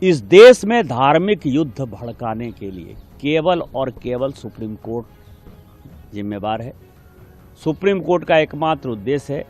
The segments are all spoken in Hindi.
इस देश में धार्मिक युद्ध भड़काने के लिए केवल और केवल सुप्रीम कोर्ट जिम्मेवार है। सुप्रीम कोर्ट का एकमात्र उद्देश्य है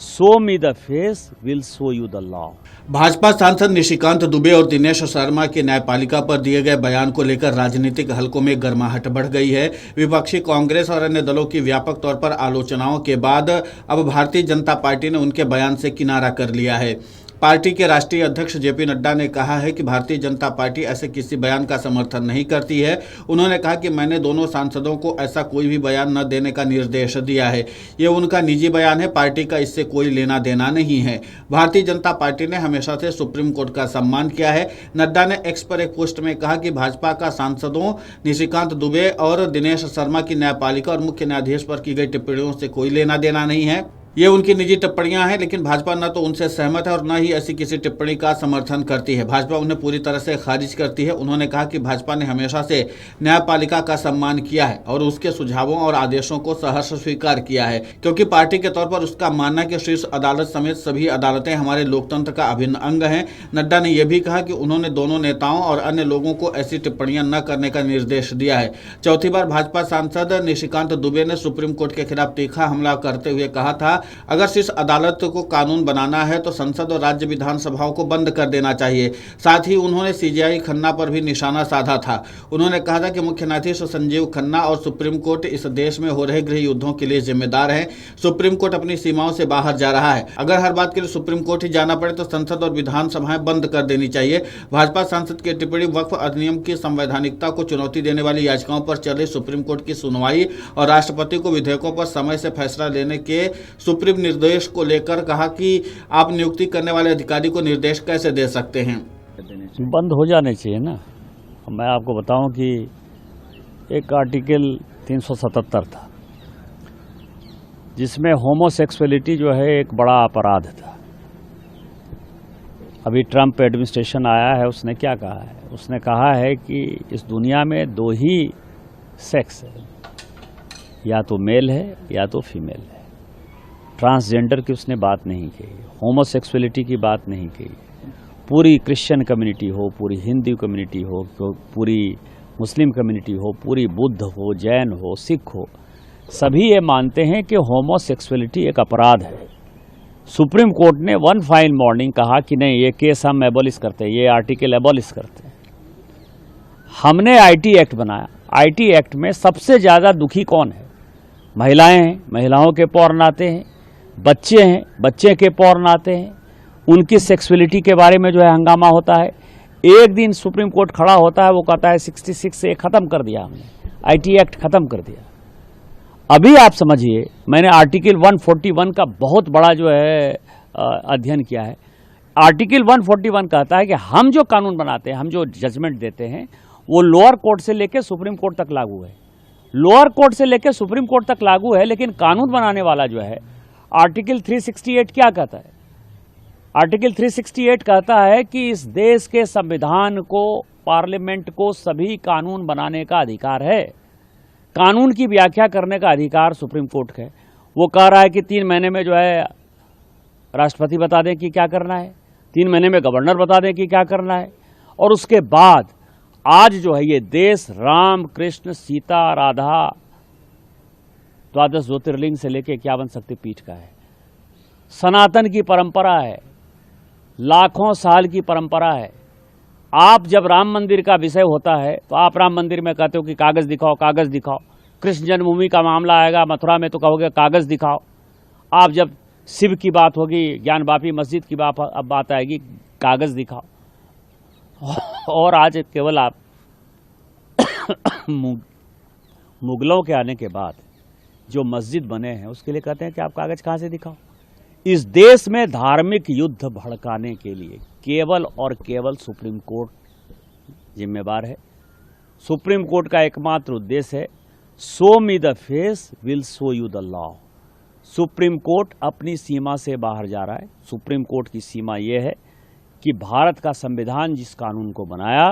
show me the face will show you the law. Bhajpa सांसद निशिकांत दुबे और दिनेश शर्मा के न्यायपालिका पर दिए गए बयान को लेकर राजनीतिक हलकों में गर्माहट बढ़ गई है। विपक्षी कांग्रेस और अन्य दलों की व्यापक तौर पर आलोचनाओं के बाद अब भारतीय जनता पार्टी ने उनके बयान से किनारा कर लिया है। पार्टी के राष्ट्रीय अध्यक्ष जेपी नड्डा ने कहा है कि भारतीय जनता पार्टी ऐसे किसी बयान का समर्थन नहीं करती है। उन्होंने कहा कि मैंने दोनों सांसदों को ऐसा कोई भी बयान न देने का निर्देश दिया है। ये उनका निजी बयान है, पार्टी का इससे कोई लेना देना नहीं है। भारतीय जनता पार्टी ने हमेशा से सुप्रीम कोर्ट का सम्मान किया है। नड्डा ने एक्स पर एक पोस्ट में कहा कि भाजपा का सांसदों निशिकांत दुबे और दिनेश शर्मा की न्यायपालिका और मुख्य न्यायाधीश पर की गई टिप्पणियों से कोई लेना देना नहीं है। ये उनकी निजी टिप्पणियां हैं, लेकिन भाजपा न तो उनसे सहमत है और न ही ऐसी किसी टिप्पणी का समर्थन करती है। भाजपा उन्हें पूरी तरह से खारिज करती है। उन्होंने कहा कि भाजपा ने हमेशा से न्यायपालिका का सम्मान किया है और उसके सुझावों और आदेशों को सहर्ष स्वीकार किया है, क्योंकि पार्टी के तौर पर उसका मानना है कि शीर्ष अदालत समेत सभी अदालतें हमारे लोकतंत्र का अभिन्न अंग हैं। नड्डा ने यह भी कहा कि उन्होंने दोनों नेताओं और अन्य लोगों को ऐसी टिप्पणियां न करने का निर्देश दिया है। चौथी बार भाजपा सांसद निशिकांत दुबे ने सुप्रीम कोर्ट के खिलाफ तीखा हमला करते हुए कहा था, अगर शीर्ष अदालत को कानून बनाना है तो संसद और राज्य विधानसभाओं को बंद कर देना चाहिए। साथ ही उन्होंने सीजेआई खन्ना पर भी निशाना साधा था। उन्होंने कहा था कि मुख्य न्यायाधीश संजीव खन्ना और सुप्रीम कोर्ट इस देश में हो रहे गृह युद्धों के लिए जिम्मेदार है। सुप्रीम कोर्ट अपनी सीमाओं से बाहर जा रहा है। अगर हर बात के लिए सुप्रीम कोर्ट ही जाना पड़े तो संसद और विधानसभाएं बंद कर देनी चाहिए। भाजपा सांसद की टिप्पणी वक्फ अधिनियम की संवैधानिकता को चुनौती देने वाली याचिकाओं पर चले सुप्रीम कोर्ट की सुनवाई और राष्ट्रपति को विधेयकों पर समय से फैसला लेने के सुप्रीम निर्देश को लेकर कहा कि आप नियुक्ति करने वाले अधिकारी को निर्देश कैसे दे सकते हैं। बंद हो जाने चाहिए ना। मैं आपको बताऊं कि एक आर्टिकल 377 था जिसमें होमोसेक्सुअलिटी जो है एक बड़ा अपराध था। अभी ट्रंप एडमिनिस्ट्रेशन आया है, उसने क्या कहा है? उसने कहा है कि इस दुनिया में दो ही सेक्स है, या तो मेल है या तो फीमेल है। ट्रांसजेंडर की उसने बात नहीं की, होमोसेक्सुअलिटी की बात नहीं की। पूरी क्रिश्चियन कम्युनिटी हो, पूरी हिंदू कम्युनिटी हो, पूरी मुस्लिम कम्युनिटी हो, पूरी बुद्ध हो, जैन हो, सिख हो, सभी ये मानते हैं कि होमोसेक्सुअलिटी एक अपराध है। सुप्रीम कोर्ट ने वन फाइन मॉर्निंग कहा कि नहीं, ये केस हम एबॉलिश करते हैं, ये आर्टिकल एबॉलिश करते हैं। हमने आईटी एक्ट बनाया। आईटी एक्ट में सबसे ज़्यादा दुखी कौन है? महिलाएं हैं, महिलाओं के पौर्न आते हैं। बच्चे हैं, बच्चे के पौर्न आते हैं। उनकी सेक्सुअलिटी के बारे में जो है हंगामा होता है। एक दिन सुप्रीम कोर्ट खड़ा होता है, वो कहता है 66 से ख़त्म कर दिया हमने, आईटी एक्ट ख़त्म कर दिया। अभी आप समझिए, मैंने आर्टिकल 141 का बहुत बड़ा जो है अध्ययन किया है। आर्टिकल 141 कहता है कि हम जो कानून बनाते हैं, हम जो जजमेंट देते हैं, वो लोअर कोर्ट से लेकर सुप्रीम कोर्ट तक लागू है। लोअर कोर्ट से लेकर सुप्रीम कोर्ट तक लागू है, लेकिन कानून बनाने वाला जो है आर्टिकल 368 क्या कहता है? आर्टिकल 368 कहता है कि इस देश के संविधान को, पार्लियामेंट को सभी कानून बनाने का अधिकार है। कानून की व्याख्या करने का अधिकार सुप्रीम कोर्ट का है। वो कह रहा है कि 3 महीने में जो है राष्ट्रपति बता दें कि क्या करना है, 3 महीने में गवर्नर बता दें कि क्या करना है। और उसके बाद आज जो है ये देश राम, कृष्ण, सीता, राधा, द्वादश ज्योतिर्लिंग से लेकर 51 शक्तिपीठ का है। सनातन की परंपरा है, लाखों साल की परंपरा है। आप जब राम मंदिर का विषय होता है तो आप राम मंदिर में कहते हो कि कागज दिखाओ, कागज दिखाओ। कृष्ण जन्मभूमि का मामला आएगा मथुरा में तो कहोगे कागज दिखाओ। आप जब शिव की बात होगी, ज्ञानवापी मस्जिद की बात आएगी, कागज दिखाओ। और आज केवल आप मुगलों के आने के बाद जो मस्जिद बने हैं उसके लिए कहते हैं कि आप कागज कहाँ से दिखाओ। इस देश में धार्मिक युद्ध भड़काने के लिए केवल और केवल सुप्रीम कोर्ट जिम्मेवार है। सुप्रीम कोर्ट का एकमात्र उद्देश्य है show me the face will show you the law. Supreme court अपनी सीमा से बाहर जा रहा है। सुप्रीम कोर्ट की सीमा यह है कि भारत का संविधान जिस कानून को बनाया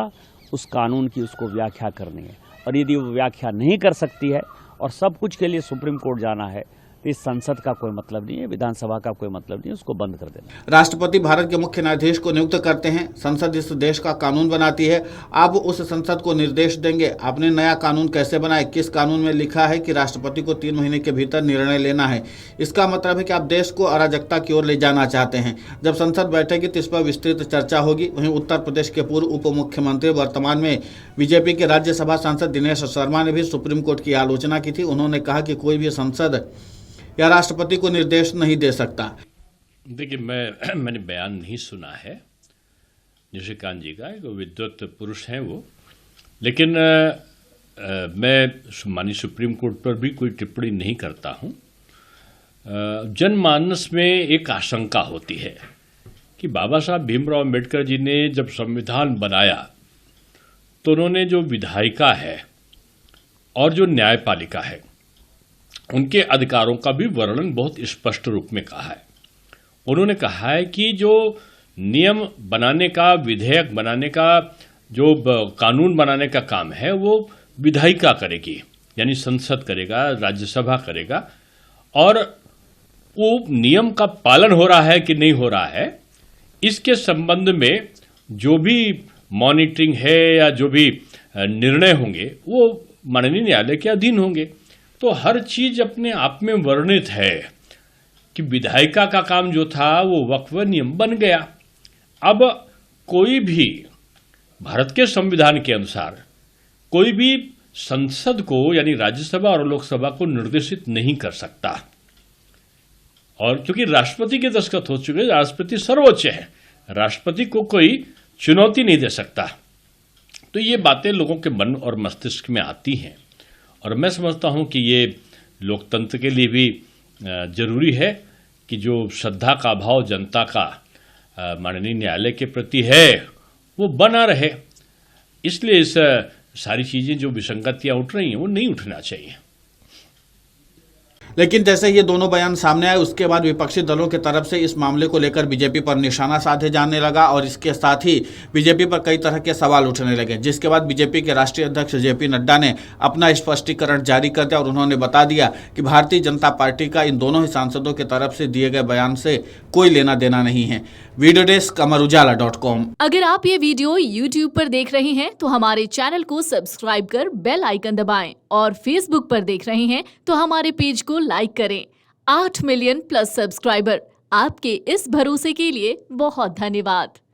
उस कानून की उसको व्याख्या करनी है, और यदि वो व्याख्या नहीं कर सकती है और सब कुछ के लिए सुप्रीम कोर्ट जाना है इस संसद का कोई मतलब नहीं है, विधानसभा का कोई मतलब नहीं है, उसको बंद कर देना। राष्ट्रपति भारत के मुख्य न्यायाधीश को नियुक्त करते हैं, संसद इस देश का कानून बनाती है। आप उस संसद को निर्देश देंगे। आपने नया कानून कैसे बनाया? किस कानून में लिखा है कि राष्ट्रपति को 3 महीने के भीतर निर्णय लेना है? इसका मतलब है कि आप देश को अराजकता की ओर ले जाना चाहते हैं। जब संसद बैठेगी तो इस पर विस्तृत चर्चा होगी। वहीं उत्तर प्रदेश के पूर्व उप मुख्यमंत्री, वर्तमान में बीजेपी के राज्यसभा सांसद दिनेश शर्मा ने भी सुप्रीम कोर्ट की आलोचना की थी। उन्होंने कहा कि कोई भी संसद या राष्ट्रपति को निर्देश नहीं दे सकता। देखिए, मैंने बयान नहीं सुना है निशिकांत जी का, एक विद्वत पुरुष हैं वो, लेकिन मैं माननीय सुप्रीम कोर्ट पर भी कोई टिप्पणी नहीं करता हूँ। जनमानस में एक आशंका होती है कि बाबा साहब भीमराव अम्बेडकर जी ने जब संविधान बनाया तो उन्होंने जो विधायिका है और जो न्यायपालिका है उनके अधिकारों का भी वर्णन बहुत स्पष्ट रूप में कहा है। उन्होंने कहा है कि जो नियम बनाने का, विधेयक बनाने का, जो कानून बनाने का काम है वो विधायिका करेगी, यानी संसद करेगा, राज्यसभा करेगा, और वो नियम का पालन हो रहा है कि नहीं हो रहा है इसके संबंध में जो भी मॉनिटरिंग है या जो भी निर्णय होंगे वो माननीय न्यायालय के अधीन होंगे। तो हर चीज अपने आप में वर्णित है कि विधायिका का काम जो था वो वक्फ नियम बन गया। अब कोई भी भारत के संविधान के अनुसार कोई भी संसद को यानी राज्यसभा और लोकसभा को निर्देशित नहीं कर सकता, और क्योंकि राष्ट्रपति के दस्तखत हो चुके, राष्ट्रपति सर्वोच्च है, राष्ट्रपति को कोई चुनौती नहीं दे सकता। तो ये बातें लोगों के मन और मस्तिष्क में आती हैं, और मैं समझता हूं कि ये लोकतंत्र के लिए भी जरूरी है कि जो श्रद्धा का भाव जनता का माननीय न्यायालय के प्रति है वो बना रहे। इसलिए इस सारी चीजें जो विसंगतियां उठ रही हैं वो नहीं उठना चाहिए। लेकिन जैसे ये दोनों बयान सामने आए उसके बाद विपक्षी दलों की तरफ से इस मामले को लेकर बीजेपी पर निशाना साधे जाने लगा, और इसके साथ ही बीजेपी पर कई तरह के सवाल उठने लगे, जिसके बाद बीजेपी के राष्ट्रीय अध्यक्ष जेपी नड्डा ने अपना स्पष्टीकरण जारी कर दिया और उन्होंने बता दिया कि भारतीय जनता पार्टी का इन दोनों ही सांसदों की तरफ से दिए गए बयान से कोई लेना देना नहीं है। Video desk amarujala.com। अगर आप ये वीडियो YouTube पर देख रहे हैं तो हमारे चैनल को सब्सक्राइब कर बेल आइकन दबाएं, और Facebook पर देख रहे हैं तो हमारे पेज को लाइक करें। 8 मिलियन प्लस सब्सक्राइबर, आपके इस भरोसे के लिए बहुत धन्यवाद।